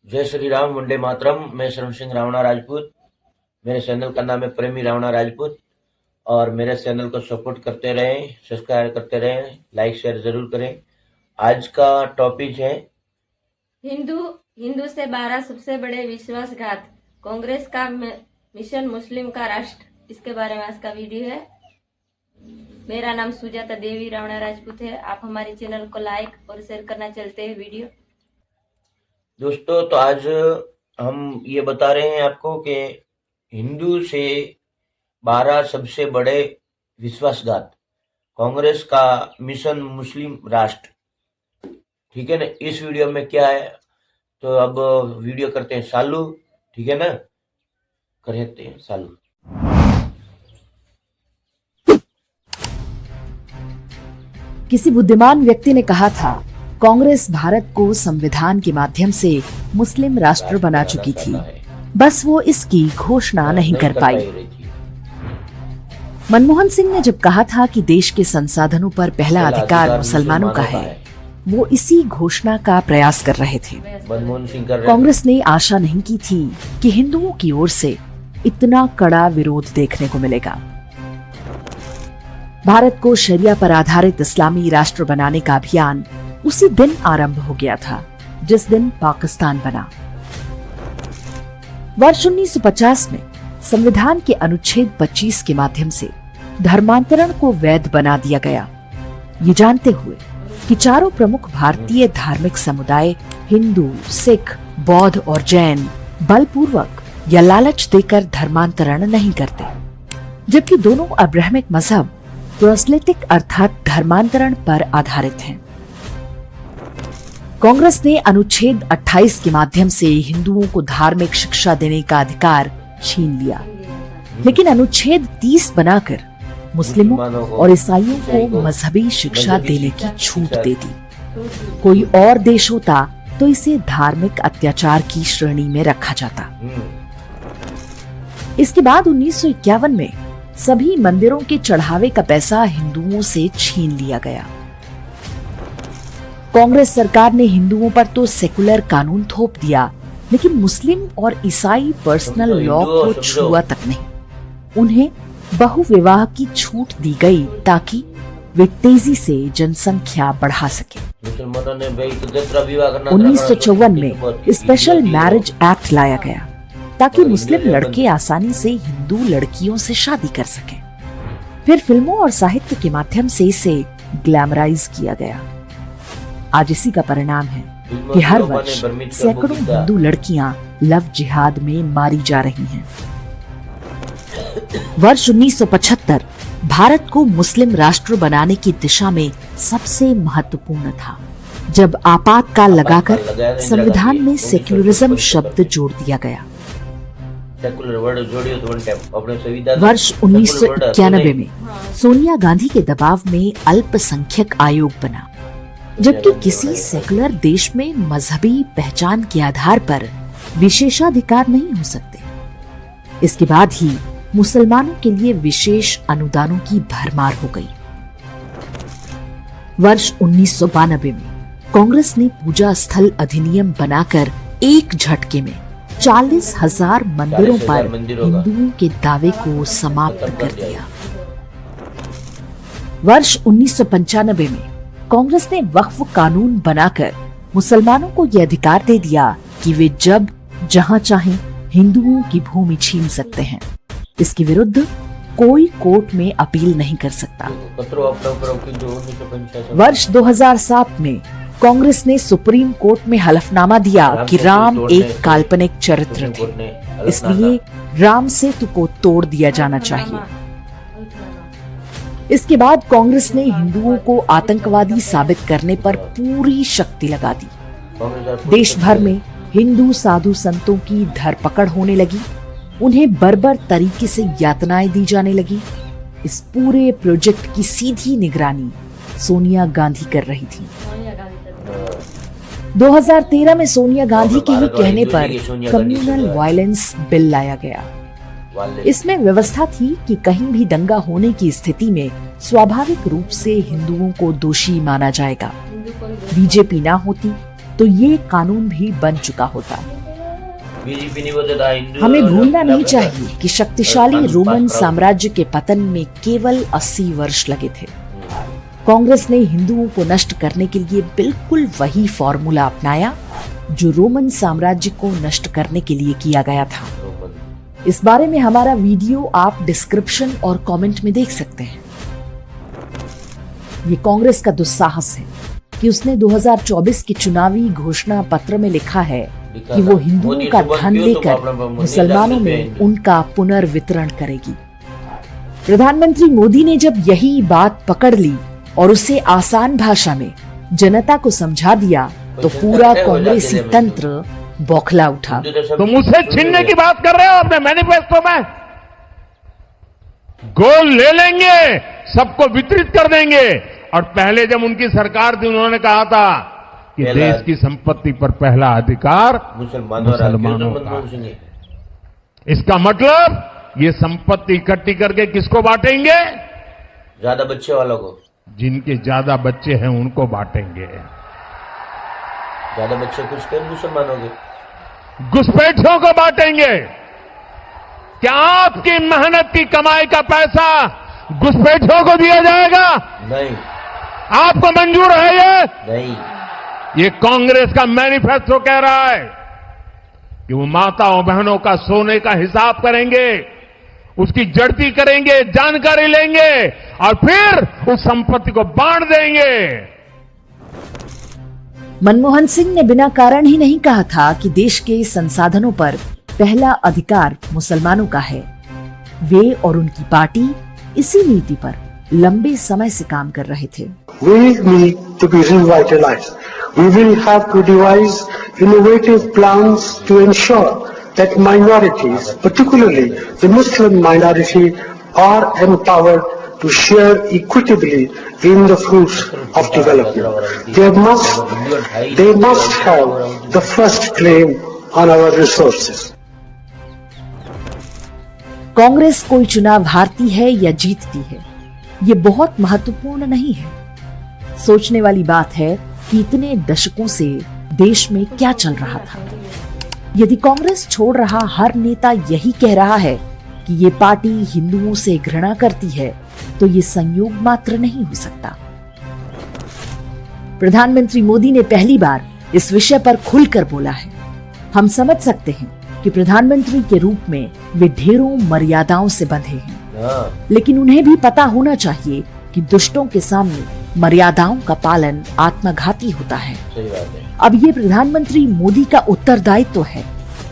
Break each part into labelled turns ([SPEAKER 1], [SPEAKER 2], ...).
[SPEAKER 1] जय श्री राम, वंदे मातरम। मैं शरण सिंह रावणा राजपूत। मेरे चैनल का नाम है प्रेमी रावणा राजपूत और मेरे चैनल को सपोर्ट करते रहें, सब्सक्राइब करते रहें, लाइक शेयर जरूर करें। आज का टॉपिक है
[SPEAKER 2] हिंदू हिंदू से 12 सबसे बड़े विश्वासघात, कांग्रेस का मिशन मुस्लिम का राष्ट्र। इसके बारे में आज का वीडियो है। मेरा नाम सुजाता देवी रावणा राजपूत है। आप हमारे चैनल को लाइक और शेयर करना। चलते हैं वीडियो।
[SPEAKER 1] दोस्तों। तो आज हम ये बता रहे हैं आपको कि हिंदू से 12 सबसे बड़े विश्वासघात, कांग्रेस का मिशन मुस्लिम राष्ट्र। ठीक है ना। इस वीडियो में क्या है, तो अब वीडियो करते हैं चालू। ठीक है ना, करते हैं चालू।
[SPEAKER 3] किसी बुद्धिमान व्यक्ति ने कहा था, कांग्रेस भारत को संविधान के माध्यम से मुस्लिम राष्ट्र बना चुकी थी, बस वो इसकी घोषणा नहीं कर पाई। मनमोहन सिंह ने जब कहा था कि देश के संसाधनों पर पहला अधिकार मुसलमानों का है, वो इसी घोषणा का प्रयास कर रहे थे। कांग्रेस ने आशा नहीं की थी कि हिंदुओं की ओर से इतना कड़ा विरोध देखने को मिलेगा। भारत को शरिया पर आधारित इस्लामी राष्ट्र बनाने का अभियान उसी दिन आरंभ हो गया था जिस दिन पाकिस्तान बना। वर्ष 1950 में संविधान के अनुच्छेद 25 के माध्यम से धर्मांतरण को वैध बना दिया गया, ये जानते हुए कि चारों प्रमुख भारतीय धार्मिक समुदाय हिंदू, सिख, बौद्ध और जैन बलपूर्वक या लालच देकर धर्मांतरण नहीं करते, जबकि दोनों अब्राहमिक मजहब प्रोस्लेटिक अर्थात धर्मांतरण पर आधारित हैं। कांग्रेस ने अनुच्छेद 28 के माध्यम से हिंदुओं को धार्मिक शिक्षा देने का अधिकार छीन लिया, लेकिन अनुच्छेद 30 बनाकर मुस्लिमों और ईसाइयों को मजहबी शिक्षा देने की छूट दे दी। कोई और देश होता तो इसे धार्मिक अत्याचार की श्रेणी में रखा जाता। इसके बाद 1951 में सभी मंदिरों के चढ़ावे का पैसा हिंदुओं से छीन लिया गया। कांग्रेस सरकार ने हिंदुओं पर तो सेकुलर कानून थोप दिया, लेकिन मुस्लिम और ईसाई पर्सनल लॉ को छुआ तक नहीं। उन्हें बहुविवाह की छूट दी गई ताकि वे तेजी से जनसंख्या बढ़ा सके। 1954 में स्पेशल मैरिज एक्ट लाया गया ताकि मुस्लिम लड़के आसानी से हिंदू लड़कियों से शादी कर सकें। फिर फिल्मों और साहित्य के माध्यम से इसे ग्लैमराइज किया गया। आज इसी का परिणाम है कि हर वर्ष सैकड़ों हिंदू लड़कियां लव जिहाद में मारी जा रही हैं। वर्ष 1975 भारत को मुस्लिम राष्ट्र बनाने की दिशा में सबसे महत्वपूर्ण था, जब आपातकाल लगाकर संविधान में सेक्युलरिज्म शब्द जोड़ दिया गया। वर्ष 1991 में सोनिया गांधी के दबाव में अल्पसंख्यक आयोग बना, जबकि किसी सेकुलर देश में मजहबी पहचान के आधार पर विशेषाधिकार नहीं हो सकते। इसके बाद ही मुसलमानों के लिए विशेष अनुदानों की भरमार हो गई। वर्ष 1992 में कांग्रेस ने पूजा स्थल अधिनियम बनाकर एक झटके में 40,000 मंदिरों पर हिंदुओं के दावे को समाप्त कर दिया। वर्ष 1995 में कांग्रेस ने वक्फ कानून बनाकर मुसलमानों को यह अधिकार दे दिया कि वे जब जहां चाहें हिंदुओं की भूमि छीन सकते हैं। इसके विरुद्ध कोई कोर्ट में अपील नहीं कर सकता। वर्ष 2007 में कांग्रेस ने सुप्रीम कोर्ट में हलफनामा दिया कि राम एक काल्पनिक चरित्र थे, इसलिए राम सेतु को तोड़ दिया जाना चाहिए। इसके बाद कांग्रेस ने हिंदुओं को आतंकवादी साबित करने पर पूरी शक्ति लगा दी। देश भर में हिंदू साधु संतों की धरपकड़ होने लगी, उन्हें बर्बर तरीके से यातनाएं दी जाने लगी। इस पूरे प्रोजेक्ट की सीधी निगरानी सोनिया गांधी कर रही थी। 2013 में सोनिया गांधी के ही कहने पर कम्युनल वायलेंस बिल लाया गया। इसमें व्यवस्था थी कि कहीं भी दंगा होने की स्थिति में स्वाभाविक रूप से हिंदुओं को दोषी माना जाएगा। बीजेपी ना होती तो ये कानून भी बन चुका होता।
[SPEAKER 1] बीजेपी नहीं बोलता हिंदू।
[SPEAKER 3] हमें भूलना नहीं चाहिए कि शक्तिशाली रोमन साम्राज्य के पतन में केवल 80 वर्ष लगे थे। कांग्रेस ने हिंदुओं को नष्ट करने के लिए बिल्कुल वही फॉर्मूला अपनाया जो रोमन साम्राज्य को नष्ट करने के लिए किया गया था। इस बारे में हमारा वीडियो आप डिस्क्रिप्शन और कमेंट में देख सकते हैं। ये कांग्रेस का दुस्साहस है कि उसने 2024 के चुनावी घोषणा पत्र में लिखा है कि वो हिंदुओं का धन लेकर मुसलमानों में उनका पुनर्वितरण करेगी। प्रधानमंत्री मोदी ने जब यही बात पकड़ ली और उसे आसान भाषा में जनता को समझा दिया तो पूरा कांग्रेसी तंत्र बौखला उठा।
[SPEAKER 4] तुम उसे छीनने की बात कर रहे हो अपने मैनिफेस्टो में। गोल ले लेंगे, सबको वितरित कर देंगे। और पहले जब उनकी सरकार थी उन्होंने कहा था कि देश की संपत्ति पर पहला अधिकार मुसलमानों का। इसका मतलब ये संपत्ति इकट्ठी करके किसको बांटेंगे?
[SPEAKER 1] ज्यादा बच्चे वालों को।
[SPEAKER 4] जिनके ज्यादा बच्चे हैं उनको बांटेंगे।
[SPEAKER 1] ज्यादा बच्चे कुछ के मुसलमानों के,
[SPEAKER 4] घुसपैठियों को बांटेंगे। क्या आपकी मेहनत की कमाई का पैसा घुसपैठियों को दिया जाएगा?
[SPEAKER 1] नहीं।
[SPEAKER 4] आपको मंजूर है ये?
[SPEAKER 1] नहीं।
[SPEAKER 4] ये कांग्रेस का मैनिफेस्टो कह रहा है कि वो माताओं बहनों का सोने का हिसाब करेंगे, उसकी जड़ती करेंगे, जानकारी लेंगे और फिर उस संपत्ति को बांट देंगे।
[SPEAKER 3] मनमोहन सिंह ने बिना कारण ही नहीं कहा था कि देश के संसाधनों पर पहला अधिकार मुसलमानों का है। वे और उनकी पार्टी इसी नीति पर लंबे समय से काम कर रहे थे।
[SPEAKER 5] We need to be revitalized. We will have to devise innovative plans to ensure that minorities, particularly the Muslim minority, are empowered to share equitably in the fruits of development. They must have the first claim on our resources.
[SPEAKER 3] Congress कोई चुनाव हारती है या जीतती है, ये बहुत महत्वपूर्ण नहीं है। सोचने वाली बात है कि इतने दशकों से देश में क्या चल रहा था। यदि कांग्रेस छोड़ रहा हर नेता यही कह रहा है कि ये पार्टी हिंदुओं से घृणा करती है, तो ये संयोग मात्र नहीं हो सकता। प्रधानमंत्री मोदी ने पहली बार इस विषय पर खुलकर बोला है। हम समझ सकते हैं कि प्रधानमंत्री के रूप में वे ढेरों मर्यादाओं से बंधे हैं, लेकिन उन्हें भी पता होना चाहिए कि दुष्टों के सामने मर्यादाओं का पालन आत्मघाती होता है।
[SPEAKER 1] सही बात है।
[SPEAKER 3] अब ये प्रधानमंत्री मोदी का उत्तरदायित्व है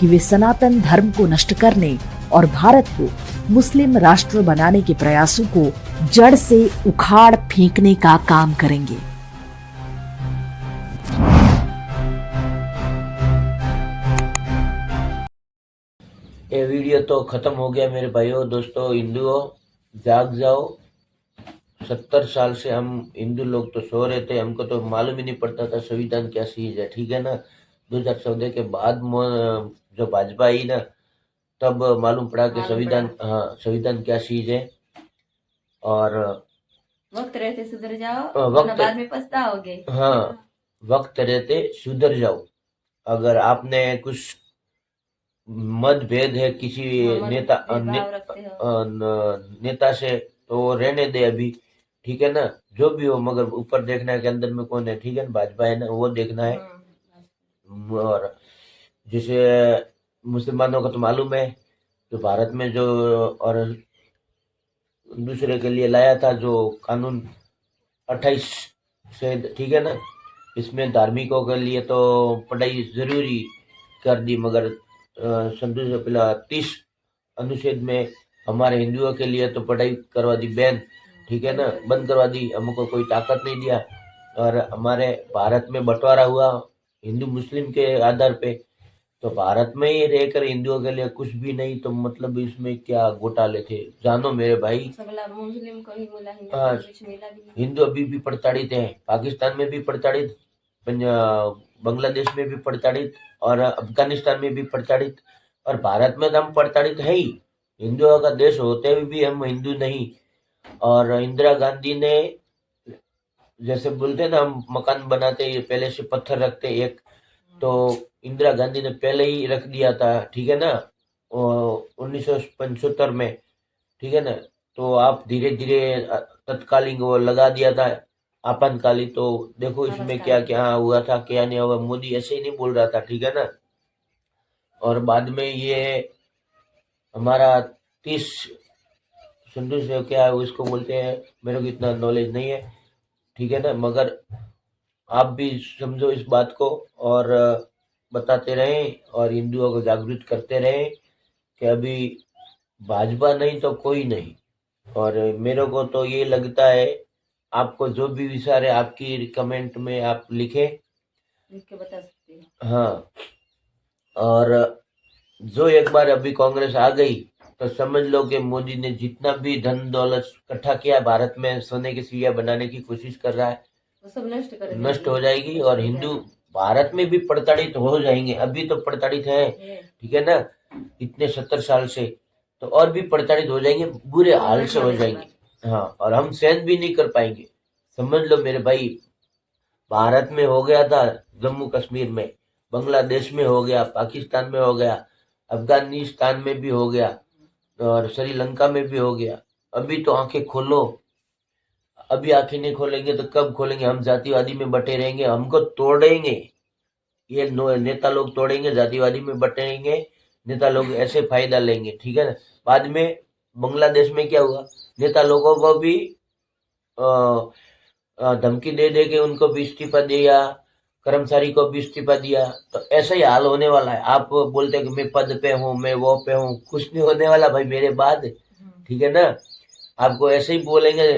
[SPEAKER 3] कि वे सनातन धर्म को नष्ट करने और भारत को मुस्लिम राष्ट्र बनाने के प्रयासों को जड़ से उखाड़ फेंकने का काम करेंगे।
[SPEAKER 1] ये वीडियो तो खत्म हो गया मेरे भाइयों दोस्तों। हिंदुओं जाग जाओ। 70 साल से हम हिंदू लोग तो सो रहे थे, हमको तो मालूम ही नहीं पड़ता था संविधान क्या चीज है। ठीक है ना। 2014 के बाद जो भाजपा आई ना, तब मालूम पड़ा कि संविधान क्या चीज है। और
[SPEAKER 2] वक्त रहते सुधर जाओ,
[SPEAKER 1] वक्त
[SPEAKER 2] बाद में पछताओगे।
[SPEAKER 1] हाँ, वक्त रहते सुधर जाओ। अगर आपने कुछ मतभेद है किसी नेता से तो वो रहने दे अभी। ठीक है ना। जो भी हो, मगर ऊपर देखना है कि अंदर में कौन है। ठीक है ना। भाजपा है ना, वो देखना है। और जैसे मुसलमानों का तो मालूम है, जो भारत में जो और दूसरे के लिए लाया था जो कानून 28 से, ठीक है ना। इसमें धार्मिकों के लिए तो पढ़ाई जरूरी कर दी, मगर सन 30 अनुच्छेद में हमारे हिंदुओं के लिए तो पढ़ाई करवा दी बैन। ठीक है ना। बंद करवा दी, हमको कोई ताकत नहीं दिया। और हमारे भारत में बंटवारा हुआ हिंदू मुस्लिम के आधार पे, तो भारत में ही रहकर हिंदुओं के लिए कुछ भी नहीं, तो मतलब इसमें क्या घोटाले थे जानो मेरे भाई।
[SPEAKER 2] मुस्लिम को ही मिला,
[SPEAKER 1] हिंदू अभी भी प्रताड़ित हैं। पाकिस्तान में भी प्रताड़ित, बांग्लादेश में भी प्रताड़ित और अफगानिस्तान में भी प्रताड़ित, और भारत में तो हम प्रताड़ित है ही। हिंदुओं का देश होते हुए भी हम हिंदू नहीं। और इंदिरा गांधी ने जैसे बोलते ना, हम मकान बनाते ये पहले से पत्थर रखते, एक तो इंदिरा गांधी ने पहले ही रख दिया था, ठीक है ना, 1975 में, ठीक है ना। तो आप धीरे धीरे तत्कालीन वो लगा दिया था आपातकालीन। तो देखो इसमें क्या क्या हुआ था, क्या नहीं हुआ। मोदी ऐसे ही नहीं बोल रहा था, ठीक है ना। और बाद में ये हमारा 30 सिंधु से क्या है उसको बोलते हैं, मेरे को इतना नॉलेज नहीं है, ठीक है ना। मगर आप भी समझो इस बात को और बताते रहें और हिंदुओं को जागृत करते रहें कि अभी भाजपा नहीं तो कोई नहीं। और मेरे को तो ये लगता है, आपको जो भी विचार है आपकी कमेंट में आप लिखें,
[SPEAKER 2] लिख के बता सकते हैं।
[SPEAKER 1] हाँ। और जो एक बार अभी कांग्रेस आ गई तो समझ लो कि मोदी ने जितना भी धन दौलत इकट्ठा किया भारत में, सोने की चिड़िया बनाने की कोशिश कर रहा है,
[SPEAKER 2] वो सब
[SPEAKER 1] नष्ट हो जाएगी। और हिंदू भारत में भी प्रताड़ित हो जाएंगे। अभी तो प्रताड़ित है, ठीक है ना, इतने 70 साल से, तो और भी प्रताड़ित हो जाएंगे, बुरे हाल से हो जाएंगे। हाँ, और हम सहन भी नहीं कर पाएंगे। समझ लो मेरे भाई, भारत में हो गया था, जम्मू कश्मीर में, बांग्लादेश में हो गया, पाकिस्तान में हो गया, अफगानिस्तान में भी हो गया और श्रीलंका में भी हो गया। अभी तो आंखें खोलो, अभी आंखें नहीं खोलेंगे तो कब खोलेंगे। हम जातिवादी में बटे रहेंगे, हमको तोड़ेंगे ये नेता लोग, तोड़ेंगे, जातिवादी में बटेंगे नेता लोग, ऐसे फायदा लेंगे, ठीक है ना। बाद में बांग्लादेश में क्या हुआ, नेता लोगों को भी धमकी दे दे के उनको भी इस्तीफा दिया, कर्मचारी को भी इस्तीफा दिया। तो ऐसा ही हाल होने वाला है। आप बोलते हैं कि मैं पद पे हूँ, मैं वो पे हूँ, कुछ नहीं होने वाला भाई मेरे बाद, ठीक है ना। आपको ऐसे ही बोलेंगे,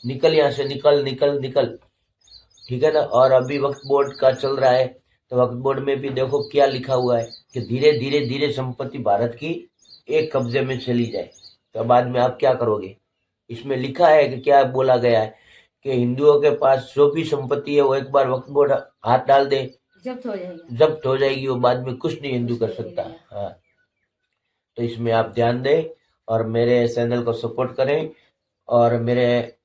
[SPEAKER 1] निकल यहाँ से, निकल निकल निकल, ठीक है ना। और अभी वक्फ बोर्ड का चल रहा है, तो वक्फ बोर्ड में भी देखो क्या लिखा हुआ है कि धीरे धीरे धीरे संपत्ति भारत की एक कब्जे में चली जाए। तो बाद में आप क्या करोगे। इसमें लिखा है कि क्या बोला गया है कि हिंदुओं के पास जो भी संपत्ति है वो एक बार वक्फ बोर्ड हाथ डाल दे,
[SPEAKER 2] जब्त हो जाएगी,
[SPEAKER 1] जब्त हो जाएगी, वो बाद में कुछ नहीं हिंदू कर सकता। हाँ, तो इसमें आप ध्यान दें और मेरे चैनल को सपोर्ट करें और मेरे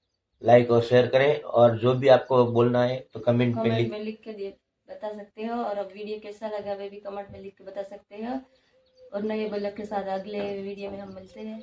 [SPEAKER 1] लाइक और शेयर करें। और जो भी आपको बोलना है तो कमेंट में
[SPEAKER 2] लिख के बता सकते हो। और अब वीडियो कैसा लगा वे भी कमेंट में लिख के बता सकते हो। और नए ब्लॉग के साथ अगले वीडियो में हम मिलते हैं।